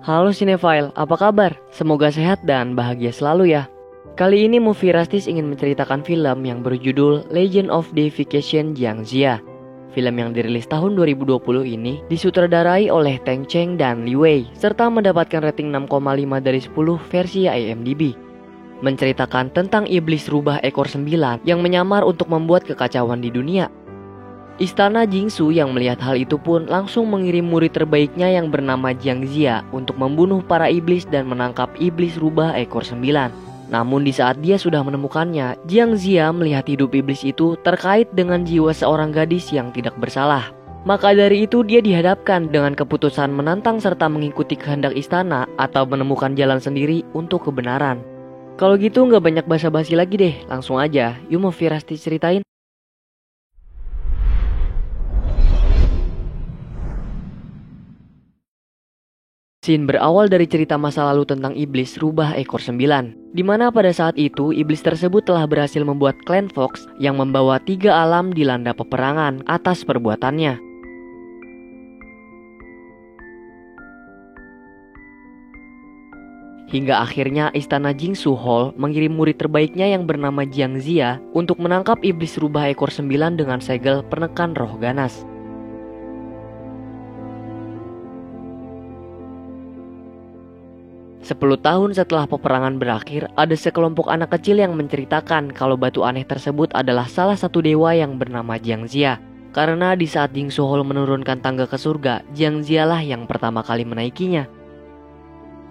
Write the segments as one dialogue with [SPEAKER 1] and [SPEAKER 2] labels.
[SPEAKER 1] Halo Cinephile, apa kabar? Semoga sehat dan bahagia selalu ya. Kali ini Movie Rastis ingin menceritakan film yang berjudul Legend of Deification Jiang Ziya. Film yang dirilis tahun 2020 ini disutradarai oleh Teng Cheng dan Li Wei, serta mendapatkan rating 6,5 dari 10 versi IMDb. Menceritakan tentang iblis rubah ekor 9 yang menyamar untuk membuat kekacauan di dunia. Istana Jingsu yang melihat hal itu pun langsung mengirim murid terbaiknya yang bernama Jiang Ziya untuk membunuh para iblis dan menangkap iblis rubah ekor 9. Namun di saat dia sudah menemukannya, Jiang Ziya melihat hidup iblis itu terkait dengan jiwa seorang gadis yang tidak bersalah. Maka dari itu dia dihadapkan dengan keputusan menantang serta mengikuti kehendak istana atau menemukan jalan sendiri untuk kebenaran. Kalau gitu nggak banyak basa-basi lagi deh, langsung aja yuk Movie Rastis ceritain. Scene berawal dari cerita masa lalu tentang iblis rubah ekor 9, di mana pada saat itu iblis tersebut telah berhasil membuat klan Fox yang membawa 3 alam dilanda peperangan atas perbuatannya. Hingga akhirnya istana Jingsu Hall mengirim murid terbaiknya yang bernama Jiang Ziya untuk menangkap iblis rubah ekor 9 dengan segel penekan roh ganas. Sepuluh tahun setelah peperangan berakhir, ada sekelompok anak kecil yang menceritakan kalau batu aneh tersebut adalah salah satu dewa yang bernama Jiang Ziya. Karena di saat Jingsu Hall menurunkan tangga ke surga, Jiang Ziya lah yang pertama kali menaikinya.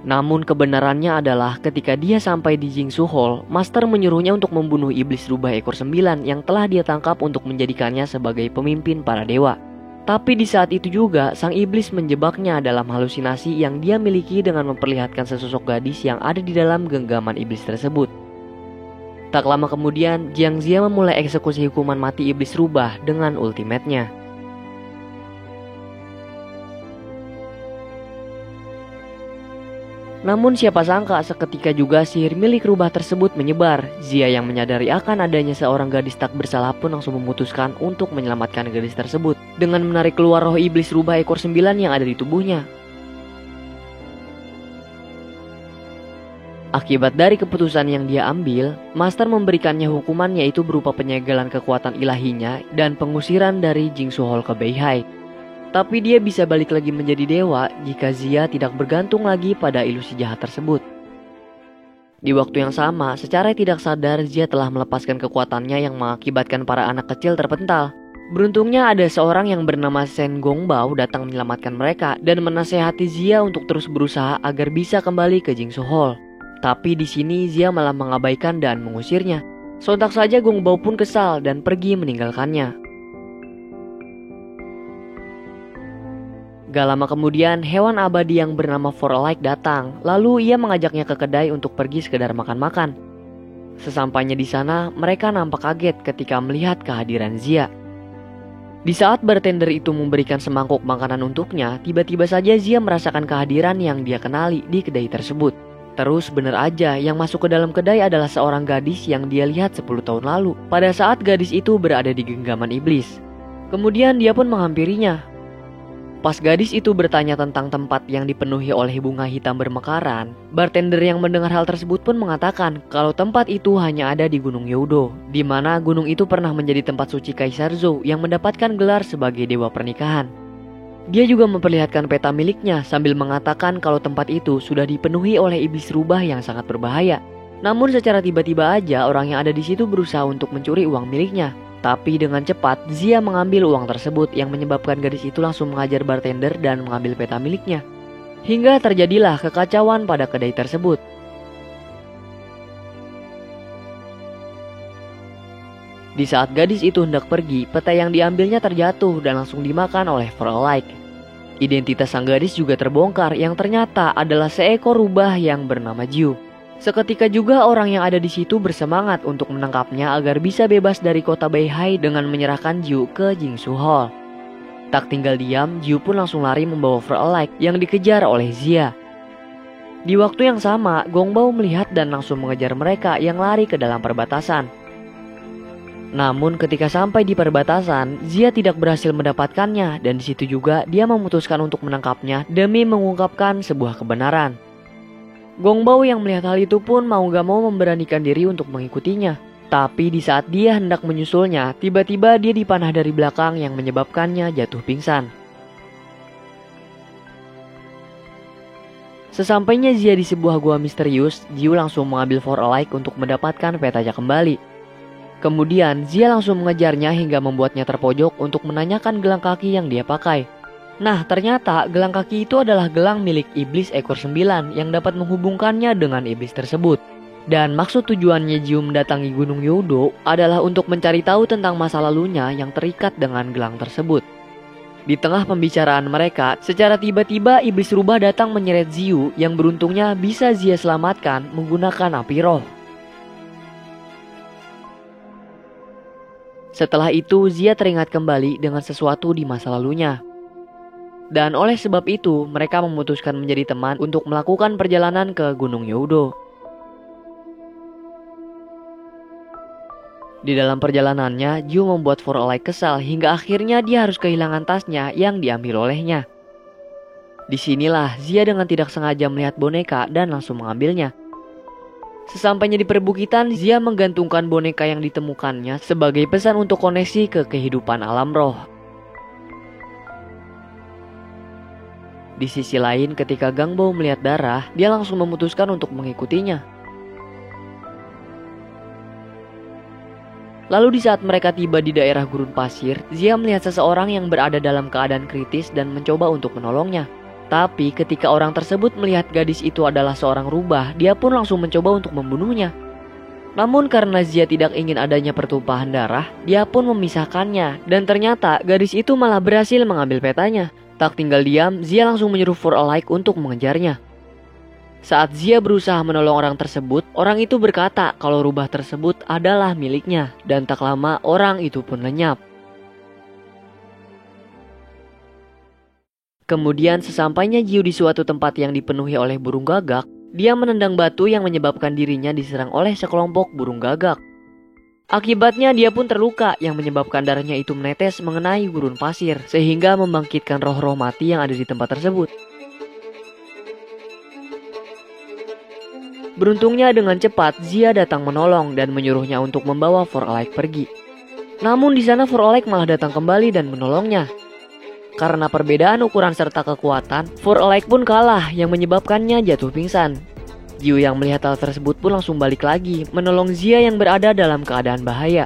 [SPEAKER 1] Namun kebenarannya adalah ketika dia sampai di Jingsu Hall, Master menyuruhnya untuk membunuh iblis rubah ekor 9 yang telah dia tangkap untuk menjadikannya sebagai pemimpin para dewa. Tapi di saat itu juga, sang iblis menjebaknya dalam halusinasi yang dia miliki dengan memperlihatkan sesosok gadis yang ada di dalam genggaman iblis tersebut. Tak lama kemudian, Jiang Ziya memulai eksekusi hukuman mati iblis rubah dengan ultimate-nya. Namun siapa sangka seketika juga sihir milik rubah tersebut menyebar. Ziya yang menyadari akan adanya seorang gadis tak bersalah pun langsung memutuskan untuk menyelamatkan gadis tersebut dengan menarik keluar roh iblis rubah ekor 9 yang ada di tubuhnya. Akibat dari keputusan yang dia ambil, Master memberikannya hukuman yaitu berupa penyegelan kekuatan ilahinya dan pengusiran dari Jingsu Hall ke Beihai. Tapi dia bisa balik lagi menjadi dewa jika Ziya tidak bergantung lagi pada ilusi jahat tersebut. Di waktu yang sama, secara tidak sadar Ziya telah melepaskan kekuatannya yang mengakibatkan para anak kecil terpental. Beruntungnya ada seorang yang bernama Shen Gongbao datang menyelamatkan mereka dan menasehati Ziya untuk terus berusaha agar bisa kembali ke Jingsu Hall. Tapi di sini Ziya malah mengabaikan dan mengusirnya. Sontak saja Gongbao pun kesal dan pergi meninggalkannya. Gak lama kemudian, hewan abadi yang bernama Forlike datang. Lalu ia mengajaknya ke kedai untuk pergi sekedar makan-makan. Sesampainya di sana, mereka nampak kaget ketika melihat kehadiran Ziya. Di saat bartender itu memberikan semangkuk makanan untuknya, tiba-tiba saja Ziya merasakan kehadiran yang dia kenali di kedai tersebut. Terus bener aja, yang masuk ke dalam kedai adalah seorang gadis yang dia lihat 10 tahun lalu, pada saat gadis itu berada di genggaman iblis. Kemudian dia pun menghampirinya. Pas gadis itu bertanya tentang tempat yang dipenuhi oleh bunga hitam bermekaran, bartender yang mendengar hal tersebut pun mengatakan kalau tempat itu hanya ada di Gunung Youdo, di mana gunung itu pernah menjadi tempat suci Kaisar Zhou yang mendapatkan gelar sebagai dewa pernikahan. Dia juga memperlihatkan peta miliknya sambil mengatakan kalau tempat itu sudah dipenuhi oleh iblis rubah yang sangat berbahaya. Namun secara tiba-tiba aja orang yang ada di situ berusaha untuk mencuri uang miliknya. Tapi dengan cepat, Ziya mengambil uang tersebut yang menyebabkan gadis itu langsung mengajar bartender dan mengambil peta miliknya. Hingga terjadilah kekacauan pada kedai tersebut. Di saat gadis itu hendak pergi, peta yang diambilnya terjatuh dan langsung dimakan oleh Forlike. Identitas sang gadis juga terbongkar yang ternyata adalah seekor rubah yang bernama Jiu. Seketika juga orang yang ada di situ bersemangat untuk menangkapnya agar bisa bebas dari kota Beihai dengan menyerahkan Jiu ke Jingsu Hall. Tak tinggal diam, Jiu pun langsung lari membawa Forlike yang dikejar oleh Ziya. Di waktu yang sama, Gongbao melihat dan langsung mengejar mereka yang lari ke dalam perbatasan. Namun ketika sampai di perbatasan, Zia tidak berhasil mendapatkannya dan di situ juga dia memutuskan untuk menangkapnya demi mengungkapkan sebuah kebenaran. Gongbao yang melihat hal itu pun mau gak mau memberanikan diri untuk mengikutinya. Tapi di saat dia hendak menyusulnya, tiba-tiba dia dipanah dari belakang yang menyebabkannya jatuh pingsan. Sesampainya Zia di sebuah gua misterius, Jiu langsung mengambil For a Like untuk mendapatkan petanya kembali. Kemudian Zia langsung mengejarnya hingga membuatnya terpojok untuk menanyakan gelang kaki yang dia pakai. Nah, ternyata gelang kaki itu adalah gelang milik iblis ekor 9 yang dapat menghubungkannya dengan iblis tersebut. Dan maksud tujuannya Jiu mendatangi Gunung Youdo adalah untuk mencari tahu tentang masa lalunya yang terikat dengan gelang tersebut. Di tengah pembicaraan mereka, secara tiba-tiba iblis rubah datang menyeret Ziu yang beruntungnya bisa Zia selamatkan menggunakan api roh. Setelah itu, Zia teringat kembali dengan sesuatu di masa lalunya. Dan oleh sebab itu, mereka memutuskan menjadi teman untuk melakukan perjalanan ke Gunung Youdo. Di dalam perjalanannya, Jiu membuat For a Like kesal hingga akhirnya dia harus kehilangan tasnya yang diambil olehnya. Disinilah Zia dengan tidak sengaja melihat boneka dan langsung mengambilnya. Sesampainya di perbukitan, Zia menggantungkan boneka yang ditemukannya sebagai pesan untuk koneksi ke kehidupan alam roh. Di sisi lain, ketika Gangbao melihat darah, dia langsung memutuskan untuk mengikutinya. Lalu di saat mereka tiba di daerah gurun pasir, Zia melihat seseorang yang berada dalam keadaan kritis dan mencoba untuk menolongnya. Tapi ketika orang tersebut melihat gadis itu adalah seorang rubah, dia pun langsung mencoba untuk membunuhnya. Namun karena Zia tidak ingin adanya pertumpahan darah, dia pun memisahkannya. Dan ternyata gadis itu malah berhasil mengambil petanya. Tak tinggal diam, Zia langsung menyuruh For a Like untuk mengejarnya. Saat Zia berusaha menolong orang tersebut, orang itu berkata kalau rubah tersebut adalah miliknya, dan tak lama orang itu pun lenyap. Kemudian sesampainya Jiu di suatu tempat yang dipenuhi oleh burung gagak, dia menendang batu yang menyebabkan dirinya diserang oleh sekelompok burung gagak. Akibatnya dia pun terluka yang menyebabkan darahnya itu menetes mengenai gurun pasir, sehingga membangkitkan roh-roh mati yang ada di tempat tersebut. Beruntungnya dengan cepat, Zia datang menolong dan menyuruhnya untuk membawa For a Like pergi. Namun di sana For a Like malah datang kembali dan menolongnya. Karena perbedaan ukuran serta kekuatan, For a Like pun kalah yang menyebabkannya jatuh pingsan. Jiu yang melihat hal tersebut pun langsung balik lagi menolong Zia yang berada dalam keadaan bahaya.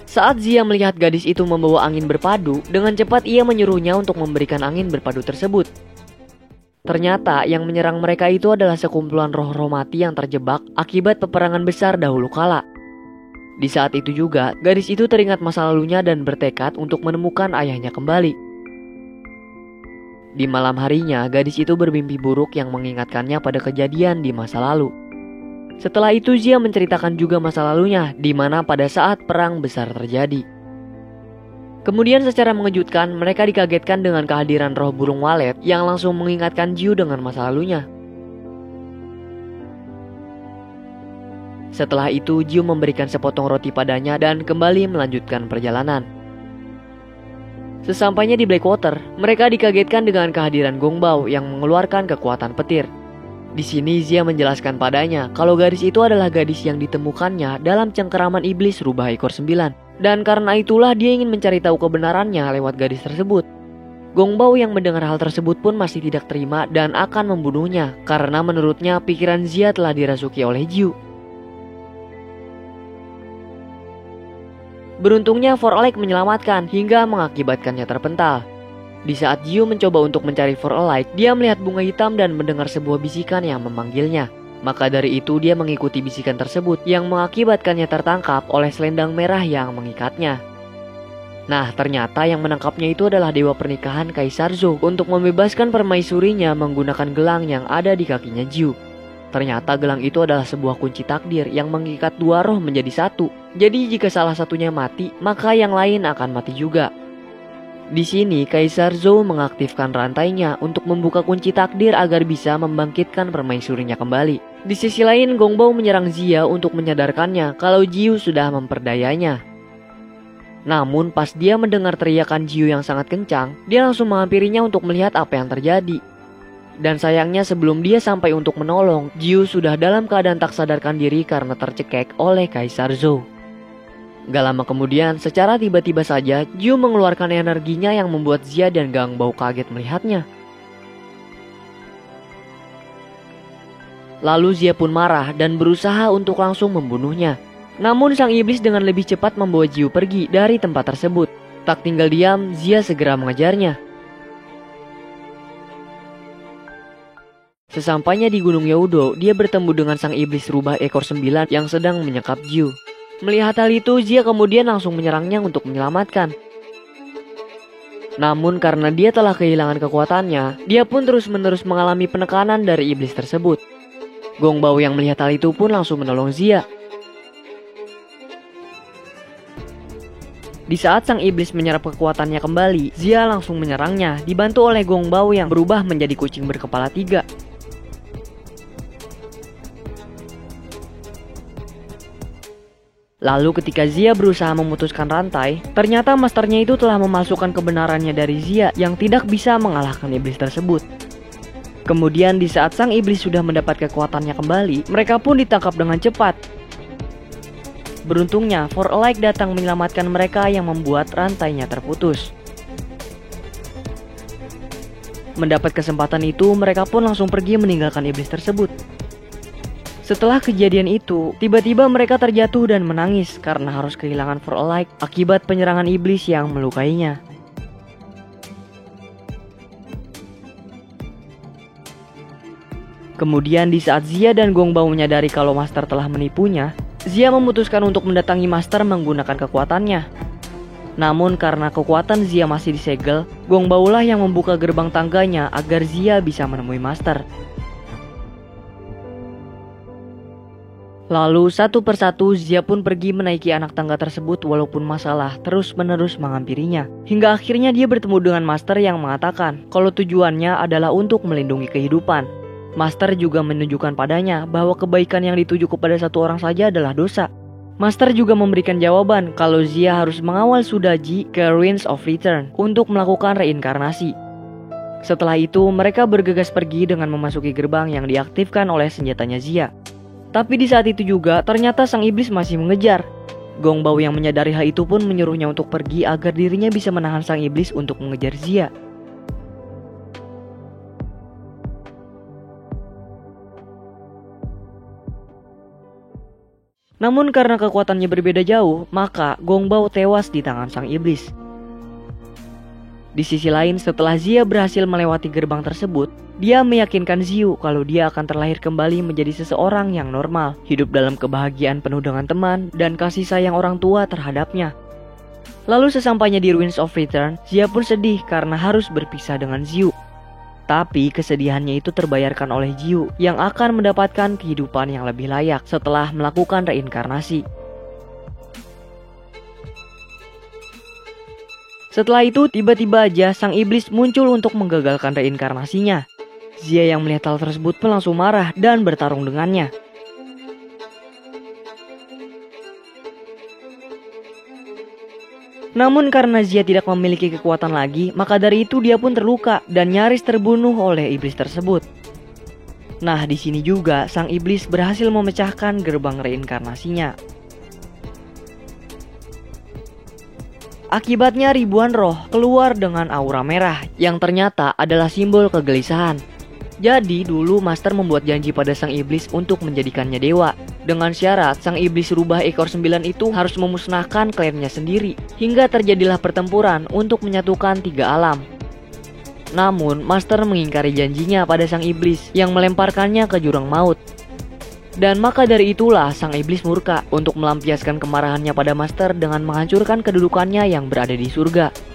[SPEAKER 1] Saat Zia melihat gadis itu membawa angin berpadu, dengan cepat ia menyuruhnya untuk memberikan angin berpadu tersebut. Ternyata yang menyerang mereka itu adalah sekumpulan roh-roh mati yang terjebak akibat peperangan besar dahulu kala. Di saat itu juga, gadis itu teringat masa lalunya dan bertekad untuk menemukan ayahnya kembali. Di malam harinya, gadis itu bermimpi buruk yang mengingatkannya pada kejadian di masa lalu. Setelah itu Zia menceritakan juga masa lalunya, di mana pada saat perang besar terjadi. Kemudian secara mengejutkan, mereka dikagetkan dengan kehadiran roh burung walet yang langsung mengingatkan Jiu dengan masa lalunya. Setelah itu, Jiu memberikan sepotong roti padanya dan kembali melanjutkan perjalanan. Sesampainya di Blackwater, mereka dikagetkan dengan kehadiran Gongbao yang mengeluarkan kekuatan petir. Di sini Zia menjelaskan padanya kalau gadis itu adalah gadis yang ditemukannya dalam cengkeraman iblis rubah ekor 9. Dan karena itulah dia ingin mencari tahu kebenarannya lewat gadis tersebut. Gongbao yang mendengar hal tersebut pun masih tidak terima dan akan membunuhnya karena menurutnya pikiran Zia telah dirasuki oleh Jiu. Beruntungnya For a Like menyelamatkan hingga mengakibatkannya terpental. Di saat Jiu mencoba untuk mencari For a Like, dia melihat bunga hitam dan mendengar sebuah bisikan yang memanggilnya. Maka dari itu dia mengikuti bisikan tersebut yang mengakibatkannya tertangkap oleh selendang merah yang mengikatnya. Nah, ternyata yang menangkapnya itu adalah dewa pernikahan Kaisar Zhou untuk membebaskan permaisurinya menggunakan gelang yang ada di kakinya Jiu. Ternyata gelang itu adalah sebuah kunci takdir yang mengikat dua roh menjadi satu. Jadi jika salah satunya mati, maka yang lain akan mati juga. Di sini Kaisar Zhou mengaktifkan rantainya untuk membuka kunci takdir agar bisa membangkitkan permaisurinya kembali. Di sisi lain, Gongbao menyerang Zia untuk menyadarkannya kalau Jiu sudah memperdayanya. Namun pas dia mendengar teriakan Jiu yang sangat kencang, dia langsung menghampirinya untuk melihat apa yang terjadi. Dan sayangnya sebelum dia sampai untuk menolong, Jiu sudah dalam keadaan tak sadarkan diri karena tercekek oleh Kaisar Zou. Gak lama kemudian, secara tiba-tiba saja, Jiu mengeluarkan energinya yang membuat Zia dan Gongbao kaget melihatnya. Lalu Zia pun marah dan berusaha untuk langsung membunuhnya. Namun sang iblis dengan lebih cepat membawa Jiu pergi dari tempat tersebut. Tak tinggal diam, Zia segera mengejarnya. Sesampainya di Gunung Youdo, dia bertemu dengan sang iblis rubah ekor 9 yang sedang menyekap Jiu. Melihat hal itu, Zia kemudian langsung menyerangnya untuk menyelamatkan. Namun karena dia telah kehilangan kekuatannya, dia pun terus-menerus mengalami penekanan dari iblis tersebut. Gongbao yang melihat hal itu pun langsung menolong Zia. Di saat sang iblis menyerap kekuatannya kembali, Zia langsung menyerangnya, dibantu oleh Gongbao yang berubah menjadi kucing berkepala 3. Lalu ketika Zia berusaha memutuskan rantai, ternyata masternya itu telah memasukkan kebenarannya dari Zia yang tidak bisa mengalahkan iblis tersebut. Kemudian di saat sang iblis sudah mendapat kekuatannya kembali, mereka pun ditangkap dengan cepat. Beruntungnya, For a Like datang menyelamatkan mereka yang membuat rantainya terputus. Mendapat kesempatan itu, mereka pun langsung pergi meninggalkan iblis tersebut. Setelah kejadian itu, tiba-tiba mereka terjatuh dan menangis karena harus kehilangan For a Like akibat penyerangan iblis yang melukainya. Kemudian di saat Zia dan Gongbao menyadari kalau Master telah menipunya, Zia memutuskan untuk mendatangi Master menggunakan kekuatannya. Namun karena kekuatan Zia masih disegel, Gongbao lah yang membuka gerbang tangganya agar Zia bisa menemui Master. Lalu satu persatu Zia pun pergi menaiki anak tangga tersebut walaupun masalah terus-menerus menghampirinya. Hingga akhirnya dia bertemu dengan Master yang mengatakan kalau tujuannya adalah untuk melindungi kehidupan. Master juga menunjukkan padanya bahwa kebaikan yang dituju kepada satu orang saja adalah dosa. Master juga memberikan jawaban kalau Zia harus mengawal Sudaji ke Ruins of Return untuk melakukan reinkarnasi. Setelah itu mereka bergegas pergi dengan memasuki gerbang yang diaktifkan oleh senjatanya Zia. Tapi di saat itu juga ternyata sang iblis masih mengejar. Gongbao yang menyadari hal itu pun menyuruhnya untuk pergi agar dirinya bisa menahan sang iblis untuk mengejar Zia. Namun karena kekuatannya berbeda jauh, maka Gongbao tewas di tangan sang iblis. Di sisi lain, setelah Zia berhasil melewati gerbang tersebut, dia meyakinkan Ziu kalau dia akan terlahir kembali menjadi seseorang yang normal, hidup dalam kebahagiaan penuh dengan teman dan kasih sayang orang tua terhadapnya. Lalu sesampainya di Ruins of Return, Zia pun sedih karena harus berpisah dengan Ziu. Tapi kesedihannya itu terbayarkan oleh Jiu yang akan mendapatkan kehidupan yang lebih layak setelah melakukan reinkarnasi. Setelah itu tiba-tiba aja sang iblis muncul untuk menggagalkan reinkarnasinya. Zia yang melihat hal tersebut pun langsung marah dan bertarung dengannya. Namun karena Zia tidak memiliki kekuatan lagi, maka dari itu dia pun terluka dan nyaris terbunuh oleh iblis tersebut. Nah, di sini juga sang iblis berhasil memecahkan gerbang reinkarnasinya. Akibatnya ribuan roh keluar dengan aura merah yang ternyata adalah simbol kegelisahan. Jadi dulu Master membuat janji pada sang iblis untuk menjadikannya dewa. Dengan syarat sang iblis rubah ekor 9 itu harus memusnahkan klannya sendiri. Hingga terjadilah pertempuran untuk menyatukan 3 alam. Namun Master mengingkari janjinya pada sang iblis yang melemparkannya ke jurang maut. Dan maka dari itulah sang iblis murka untuk melampiaskan kemarahannya pada Master dengan menghancurkan kedudukannya yang berada di surga.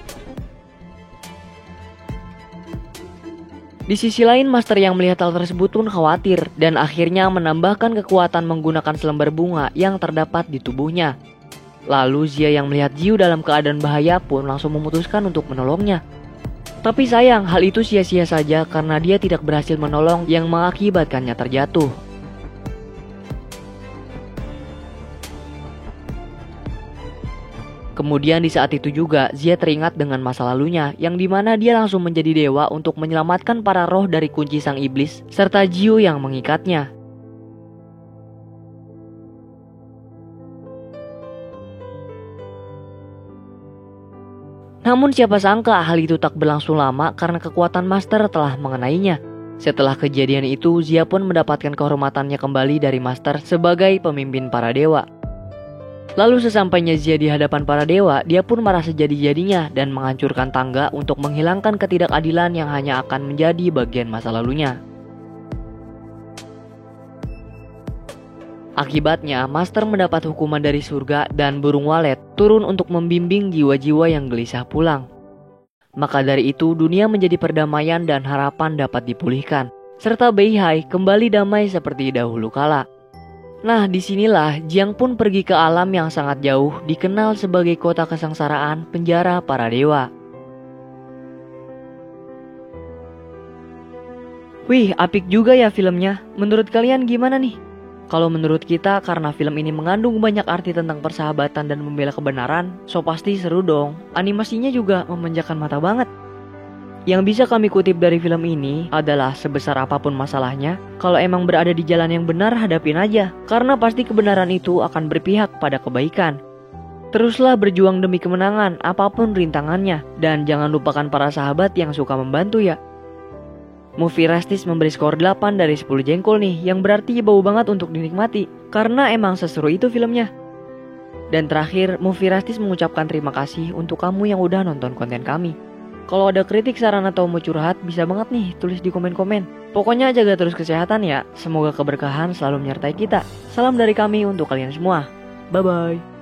[SPEAKER 1] Di sisi lain, Master yang melihat hal tersebut pun khawatir dan akhirnya menambahkan kekuatan menggunakan selembar bunga yang terdapat di tubuhnya. Lalu Zia yang melihat Jiu dalam keadaan bahaya pun langsung memutuskan untuk menolongnya. Tapi sayang, hal itu sia-sia saja karena dia tidak berhasil menolong yang mengakibatkannya terjatuh. Kemudian di saat itu juga Zia teringat dengan masa lalunya, yang dimana dia langsung menjadi dewa untuk menyelamatkan para roh dari kunci sang iblis serta Jiu yang mengikatnya. Namun siapa sangka hal itu tak berlangsung lama karena kekuatan Master telah mengenainya. Setelah kejadian itu, Zia pun mendapatkan kehormatannya kembali dari Master sebagai pemimpin para dewa. Lalu sesampainya Zia di hadapan para dewa, dia pun marah sejadi-jadinya dan menghancurkan tangga untuk menghilangkan ketidakadilan yang hanya akan menjadi bagian masa lalunya. Akibatnya, Master mendapat hukuman dari surga dan burung walet turun untuk membimbing jiwa-jiwa yang gelisah pulang. Maka dari itu, dunia menjadi perdamaian dan harapan dapat dipulihkan, serta Beihai kembali damai seperti dahulu kala. Nah, disinilah Jiang pun pergi ke alam yang sangat jauh, dikenal sebagai kota kesengsaraan, penjara para dewa. Wih, apik juga ya filmnya. Menurut kalian gimana nih? Kalau menurut kita, karena film ini mengandung banyak arti tentang persahabatan dan membela kebenaran, so pasti seru dong. Animasinya juga memanjakan mata banget. Yang bisa kami kutip dari film ini adalah sebesar apapun masalahnya, kalau emang berada di jalan yang benar, hadapin aja. Karena pasti kebenaran itu akan berpihak pada kebaikan. Teruslah berjuang demi kemenangan, apapun rintangannya. Dan jangan lupakan para sahabat yang suka membantu ya. Movie Restis memberi skor 8 dari 10 jengkol nih, yang berarti bau banget untuk dinikmati, karena emang seseru itu filmnya. Dan terakhir, Movie Restis mengucapkan terima kasih untuk kamu yang udah nonton konten kami. Kalau ada kritik, saran, atau mau curhat, bisa banget nih tulis di komen-komen. Pokoknya jaga terus kesehatan ya, semoga keberkahan selalu menyertai kita. Salam dari kami untuk kalian semua. Bye-bye.